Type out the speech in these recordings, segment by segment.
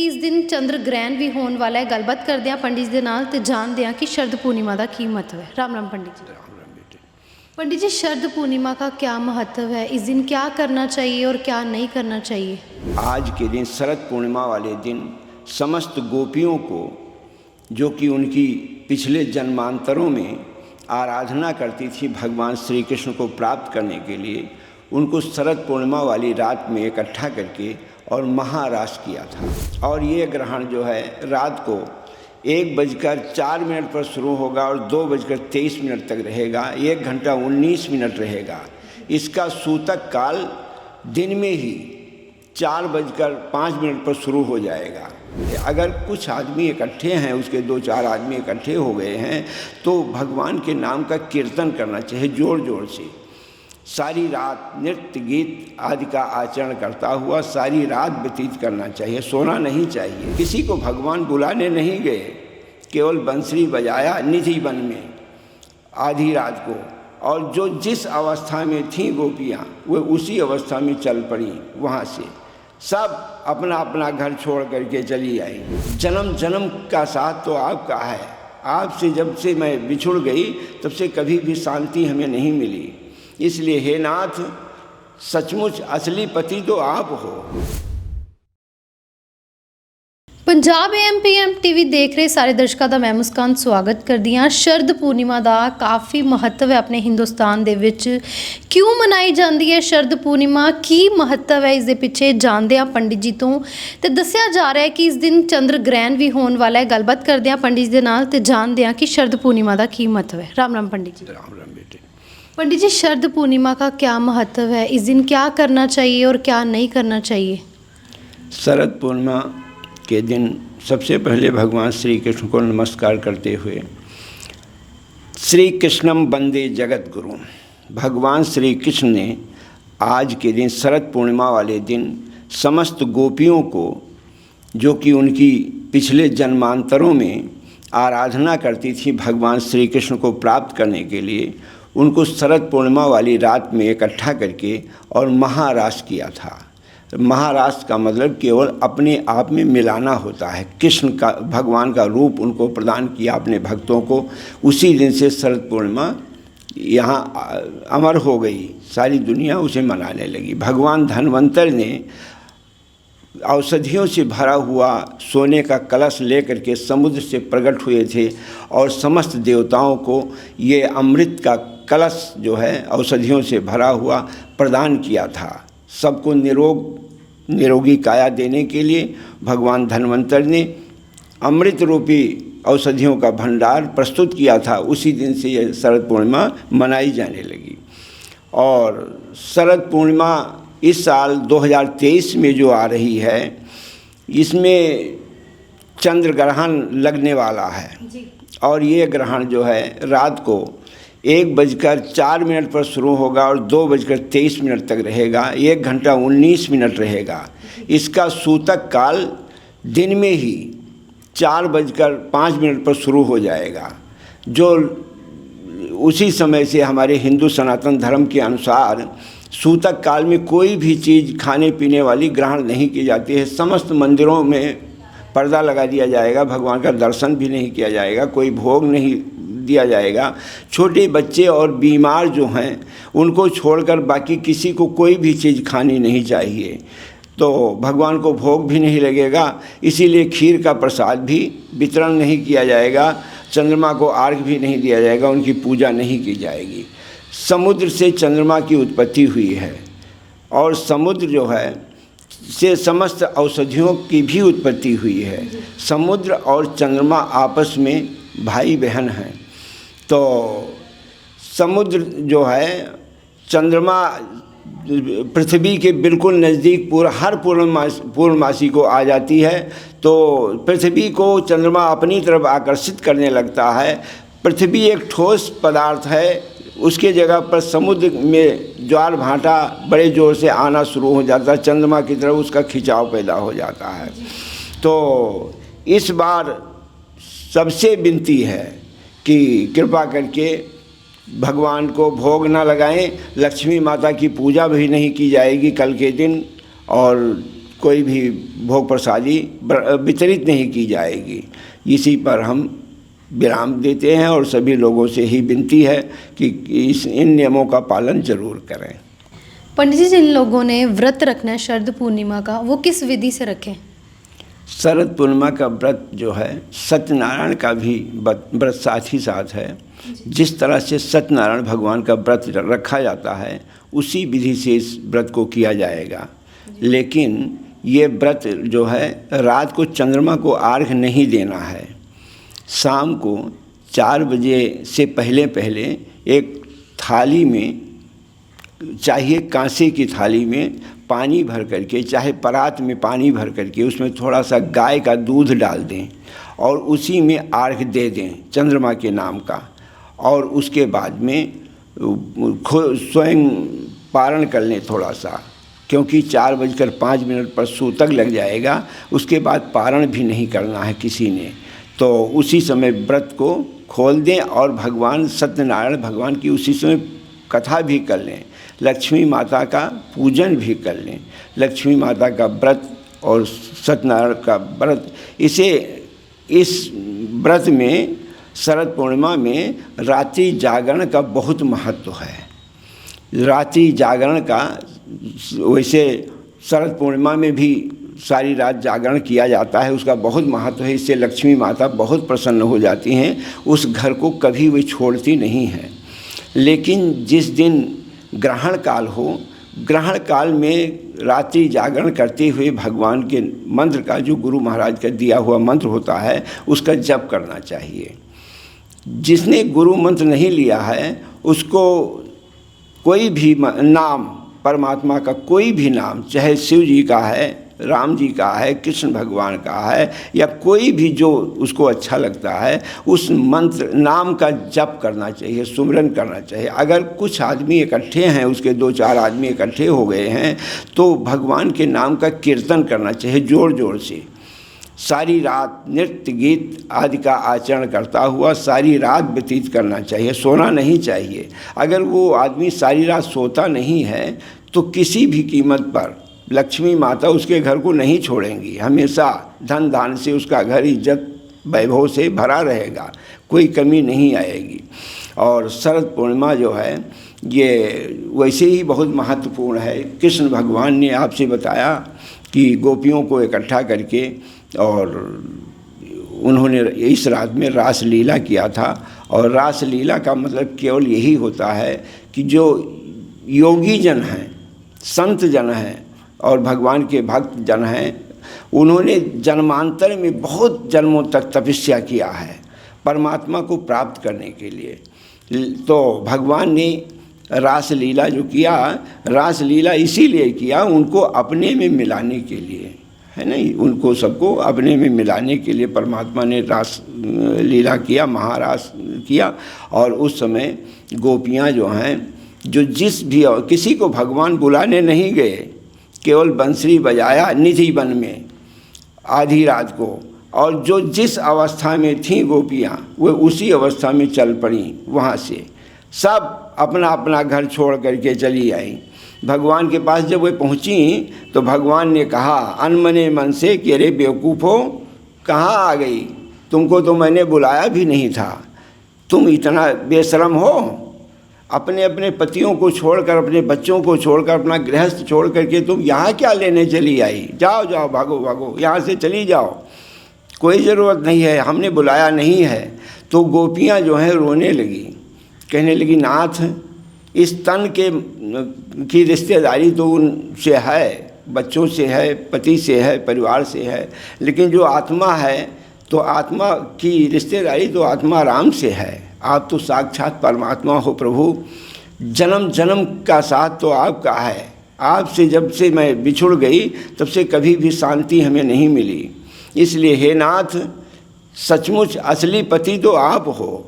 कि इस दिन चंद्र ग्रहण भी होने वाला है। गलबात करते हैं पंडित जी के नाल ते जानते हैं कि शरद पूर्णिमा का की महत्व है। राम राम पंडित जी। पंडित जी, शरद पूर्णिमा का क्या महत्व है? इस दिन क्या करना चाहिए और क्या नहीं करना चाहिए? आज के दिन शरद पूर्णिमा वाले दिन समस्त गोपियों को, जो कि उनकी पिछले जन्मांतरों में आराधना करती थी भगवान श्री कृष्ण को प्राप्त करने के लिए, उनको शरद पूर्णिमा वाली रात में इकट्ठा करके और महारास किया था। और ये ग्रहण जो है रात को 1:04 पर शुरू होगा और 2:23 तक रहेगा। 1 घंटा 19 मिनट रहेगा। इसका सूतक काल दिन में ही 4:05 पर शुरू हो जाएगा। अगर कुछ आदमी इकट्ठे हैं, उसके 2-4 आदमी इकट्ठे हो गए हैं, तो भगवान के नाम का कीर्तन करना चाहिए जोर जोर से। सारी रात नृत्य गीत आदि का आचरण करता हुआ सारी रात व्यतीत करना चाहिए। सोना नहीं चाहिए। किसी को भगवान बुलाने नहीं गए, केवल बंसरी बजाया निधि वन में आधी रात को, और जो जिस अवस्था में थी गोपियाँ वो उसी अवस्था में चल पड़ी। वहाँ से सब अपना अपना घर छोड़ करके चली आई। जन्म जन्म का साथ तो आपका है। आपसे जब से मैं बिछुड़ गई तब से कभी भी शांति हमें नहीं मिली। इसलिए हे नाथ, सचमुच असली पति तो आप हो। पंजाब AM/PM TV देख रहे सारे दर्शकों का मैं मुस्कान स्वागत करदी हां। शरद पूर्णिमा का काफ़ी महत्व है अपने हिंदुस्तान दे विच। क्यों मनाई जाती है शरद पूर्णिमा? की महत्व है इसके पिछे? जानते हैं पंडित जी तो दसिया जा रहा है कि इस दिन चंद्र ग्रहण भी होने वाला है। गलबात करते हैं पंडित जी के नाल ते जानते हैं कि शरद पूर्णिमा का की महत्व है। राम राम पंडित जी। राम राम बेटे। पंडित जी, शरद पूर्णिमा का क्या महत्व है? इस दिन क्या करना चाहिए और क्या नहीं करना चाहिए? शरद पूर्णिमा के दिन सबसे पहले भगवान श्री कृष्ण को नमस्कार करते हुए श्री कृष्णम वंदे जगत गुरु, भगवान श्री कृष्ण ने आज के दिन शरद पूर्णिमा वाले दिन समस्त गोपियों को, जो कि उनकी पिछले जन्मांतरों में आराधना करती थी भगवान श्री कृष्ण को प्राप्त करने के लिए, उनको शरद पूर्णिमा वाली रात में इकट्ठा करके और महारास किया था। महारास का मतलब केवल अपने आप में मिलाना होता है। कृष्ण का, भगवान का रूप उनको प्रदान किया अपने भक्तों को। उसी दिन से शरद पूर्णिमा यहाँ अमर हो गई। सारी दुनिया उसे मनाने लगी। भगवान धन्वंतर ने औषधियों से भरा हुआ सोने का कलश लेकर के समुद्र से प्रकट हुए थे और समस्त देवताओं को ये अमृत का कलश जो है औषधियों से भरा हुआ प्रदान किया था। सबको निरोगी काया देने के लिए भगवान धन्वंतर ने अमृत रूपी औषधियों का भंडार प्रस्तुत किया था। उसी दिन से यह शरद पूर्णिमा मनाई जाने लगी। और शरद पूर्णिमा इस साल 2023 में जो आ रही है, इसमें चंद्र ग्रहण लगने वाला है जी। और ये ग्रहण जो है रात को 1:04 पर शुरू होगा और 2:23 तक रहेगा। 1 घंटा 19 मिनट रहेगा। इसका सूतक काल दिन में ही 4:05 पर शुरू हो जाएगा, जो उसी समय से हमारे हिंदू सनातन धर्म के अनुसार सूतक काल में कोई भी चीज़ खाने पीने वाली ग्रहण नहीं की जाती है। समस्त मंदिरों में पर्दा लगा दिया जाएगा। भगवान का दर्शन भी नहीं किया जाएगा। कोई भोग नहीं दिया जाएगा। छोटे बच्चे और बीमार जो हैं उनको छोड़कर बाकी किसी को कोई भी चीज़ खानी नहीं चाहिए। तो भगवान को भोग भी नहीं लगेगा। इसीलिए खीर का प्रसाद भी वितरण नहीं किया जाएगा। चंद्रमा को अर्घ्य भी नहीं दिया जाएगा। उनकी पूजा नहीं की जाएगी। समुद्र से चंद्रमा की उत्पत्ति हुई है और समुद्र जो है से समस्त औषधियों की भी उत्पत्ति हुई है। समुद्र और चंद्रमा आपस में भाई बहन हैं। तो समुद्र जो है चंद्रमा पृथ्वी के बिल्कुल नज़दीक हर पूर्णमासी को आ जाती है। तो पृथ्वी को चंद्रमा अपनी तरफ आकर्षित करने लगता है। पृथ्वी एक ठोस पदार्थ है। उसके जगह पर समुद्र में ज्वार भाटा बड़े ज़ोर से आना शुरू हो जाता है। चंद्रमा की तरफ उसका खिंचाव पैदा हो जाता है। तो इस बार सबसे विनती है कि कृपा करके भगवान को भोग ना लगाएं। लक्ष्मी माता की पूजा भी नहीं की जाएगी कल के दिन। और कोई भी भोग प्रसादी वितरित नहीं की जाएगी। इसी पर हम विराम देते हैं और सभी लोगों से ही विनती है कि इन नियमों का पालन जरूर करें। पंडित जी, जिन लोगों ने व्रत रखना है शरद पूर्णिमा का, वो किस विधि से रखें? शरद पूर्णिमा का व्रत जो है सत्यनारायण का भी व्रत साथ ही साथ है। जिस तरह से सत्यनारायण भगवान का व्रत रखा जाता है उसी विधि से इस व्रत को किया जाएगा। लेकिन ये व्रत जो है रात को चंद्रमा को अर्घ्य नहीं देना है। शाम को 4 बजे से पहले पहले एक थाली में, चाहिए कांसे की थाली में, पानी भर करके, चाहे परात में पानी भर करके उसमें थोड़ा सा गाय का दूध डाल दें और उसी में अर्घ्य दे दें चंद्रमा के नाम का। और उसके बाद में स्वयं पारण कर लें थोड़ा सा, क्योंकि 4:05 पर सूतक लग जाएगा। उसके बाद पारण भी नहीं करना है किसी ने, तो उसी समय व्रत को खोल दें और भगवान सत्यनारायण भगवान की उसी समय कथा भी कर लें। लक्ष्मी माता का पूजन भी कर लें। लक्ष्मी माता का व्रत और सत्यनारायण का व्रत, इस व्रत में शरद पूर्णिमा में रात्रि जागरण का बहुत महत्व है। रात्रि जागरण का, वैसे शरद पूर्णिमा में भी सारी रात जागरण किया जाता है, उसका बहुत महत्व है। इससे लक्ष्मी माता बहुत प्रसन्न हो जाती हैं, उस घर को कभी वे छोड़ती नहीं हैं। लेकिन जिस दिन ग्रहण काल हो, ग्रहण काल में रात्रि जागरण करते हुए भगवान के मंत्र का, जो गुरु महाराज का दिया हुआ मंत्र होता है, उसका जप करना चाहिए। जिसने गुरु मंत्र नहीं लिया है उसको कोई भी नाम, परमात्मा का कोई भी नाम, चाहे शिव जी का है, राम जी का है, कृष्ण भगवान का है, या कोई भी जो उसको अच्छा लगता है, उस मंत्र नाम का जप करना चाहिए, सुमिरन करना चाहिए। अगर कुछ आदमी इकट्ठे हैं, उसके 2-4 आदमी इकट्ठे हो गए हैं, तो भगवान के नाम का कीर्तन करना चाहिए जोर जोर से। सारी रात नृत्य गीत आदि का आचरण करता हुआ सारी रात व्यतीत करना चाहिए, सोना नहीं चाहिए। अगर वो आदमी सारी रात सोता नहीं है तो किसी भी कीमत पर लक्ष्मी माता उसके घर को नहीं छोड़ेंगी। हमेशा धन धान से उसका घर इज्जत वैभव से भरा रहेगा, कोई कमी नहीं आएगी। और शरद पूर्णिमा जो है ये वैसे ही बहुत महत्वपूर्ण है। कृष्ण भगवान ने आपसे बताया कि गोपियों को इकट्ठा करके और उन्होंने इस रात में रास लीला किया था। और रास लीला का मतलब केवल यही होता है कि जो योगी जन हैं, संत जन हैं और भगवान के भक्त जन हैं, उन्होंने जन्मांतर में बहुत जन्मों तक तपस्या किया है परमात्मा को प्राप्त करने के लिए। तो भगवान ने रास लीला जो किया, रास लीला इसीलिए किया उनको अपने में मिलाने के लिए, है नहीं, उनको सबको अपने में मिलाने के लिए परमात्मा ने रास लीला किया, महारास किया। और उस समय गोपियाँ जो हैं, जो जिस भी, किसी को भगवान बुलाने नहीं गए, केवल बंसरी बजाया निधि वन में आधी रात को, और जो जिस अवस्था में थीं गोपियाँ वो उसी अवस्था में चल पड़ी। वहाँ से सब अपना अपना घर छोड़ करके चली आई। भगवान के पास जब वे पहुँची तो भगवान ने कहा अनमने मन से कि अरे बेवकूफ़ो, कहाँ आ गई? तुमको तो मैंने बुलाया भी नहीं था, तुम इतना बेशरम हो? अपने अपने पतियों को छोड़कर, अपने बच्चों को छोड़कर, अपना गृहस्थ छोड़ करके तुम यहाँ क्या लेने चली आई? जाओ जाओ, भागो भागो, यहाँ से चली जाओ, कोई ज़रूरत नहीं है, हमने बुलाया नहीं है। तो गोपियाँ जो हैं रोने लगी, कहने लगी नाथ, इस तन की रिश्तेदारी तो उनसे है, बच्चों से है, पति से है, परिवार से है, लेकिन जो आत्मा है तो आत्मा की रिश्तेदारी तो आत्मा राम से है। आप तो साक्षात परमात्मा हो प्रभु, जन्म जन्म का साथ तो आपका है। आपसे जब से मैं बिछुड़ गई तब से कभी भी शांति हमें नहीं मिली। इसलिए हे नाथ, सचमुच असली पति तो आप हो।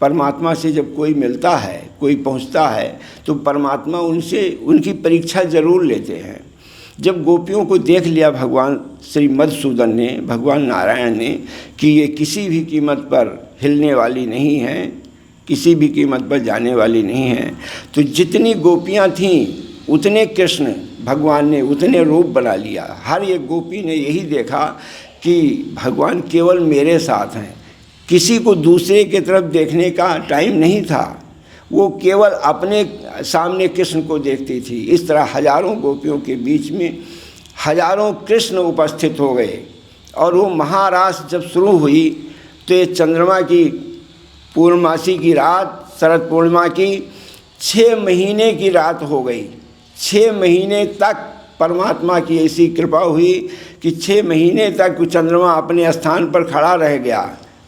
परमात्मा से जब कोई मिलता है, कोई पहुंचता है, तो परमात्मा उनसे उनकी परीक्षा ज़रूर लेते हैं। जब गोपियों को देख लिया भगवान श्री मधुसूदन ने, भगवान नारायण ने, कि ये किसी भी कीमत पर हिलने वाली नहीं है, किसी भी कीमत पर जाने वाली नहीं है, तो जितनी गोपियाँ थीं उतने कृष्ण भगवान ने उतने रूप बना लिया। हर एक गोपी ने यही देखा कि भगवान केवल मेरे साथ हैं, किसी को दूसरे की तरफ देखने का टाइम नहीं था। वो केवल अपने सामने कृष्ण को देखती थी। इस तरह हजारों गोपियों के बीच में हजारों कृष्ण उपस्थित हो गए। और वो महारास जब शुरू हुई तो ये चंद्रमा की पूर्णमासी की रात, शरद पूर्णिमा की 6 महीने की रात हो गई। 6 महीने तक परमात्मा की ऐसी कृपा हुई कि 6 महीने तक चंद्रमा अपने स्थान पर खड़ा रह गया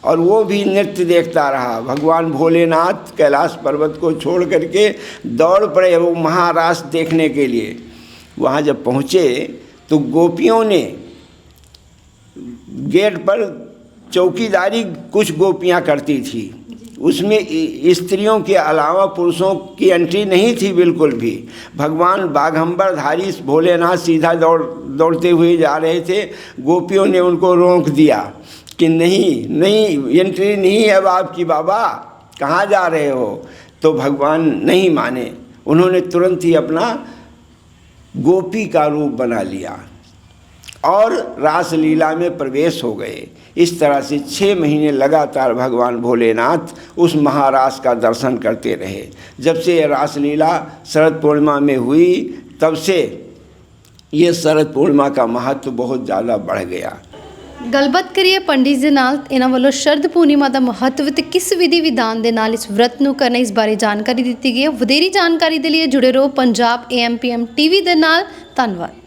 और वो भी नृत्य देखता रहा। भगवान भोलेनाथ कैलाश पर्वत को छोड़ करके दौड़ पड़े वो महारास देखने के लिए। वहाँ जब पहुँचे तो गोपियों ने गेट पर चौकीदारी कुछ गोपियाँ करती थी, उसमें स्त्रियों के अलावा पुरुषों की एंट्री नहीं थी बिल्कुल भी। भगवान बाघंबरधारी भोलेनाथ सीधा दौड़ते हुए जा रहे थे। गोपियों ने उनको रोक दिया कि नहीं एंट्री नहीं है अब आपकी, बाबा कहाँ जा रहे हो। तो भगवान नहीं माने, उन्होंने तुरंत ही अपना गोपी का रूप बना लिया और रासलीला में प्रवेश हो गए। इस तरह से 6 महीने लगातार भगवान भोलेनाथ उस महारास का दर्शन करते रहे। जब से यह रासलीला शरद पूर्णिमा में हुई तब से ये शरद पूर्णिमा का महत्व बहुत ज़्यादा बढ़ गया। ਗੱਲਬਾਤ ਕਰੀਏ ਪੰਡਿਤ ਜੀ ਨਾਲ। ਇਹਨਾਂ ਵੱਲੋਂ ਸ਼ਰਦ ਪੂਰਨਿਮਾ ਦਾ ਮਹੱਤਵ ਤੇ ਕਿਸ ਵਿਧੀ ਵਿਧਾਨ ਦੇ ਨਾਲ ਇਸ ਵਰਤ ਨੂੰ ਕਰਨਾ, ਇਸ ਬਾਰੇ ਜਾਣਕਾਰੀ ਦਿੱਤੀ ਗਈ ਹੈ। ਵਧੇਰੀ ਜਾਣਕਾਰੀ ਦੇ ਲਈ ਜੁੜੇ ਰਹੋ ਪੰਜਾਬ AMPM TV ਦੇ ਨਾਲ। ਧੰਨਵਾਦ।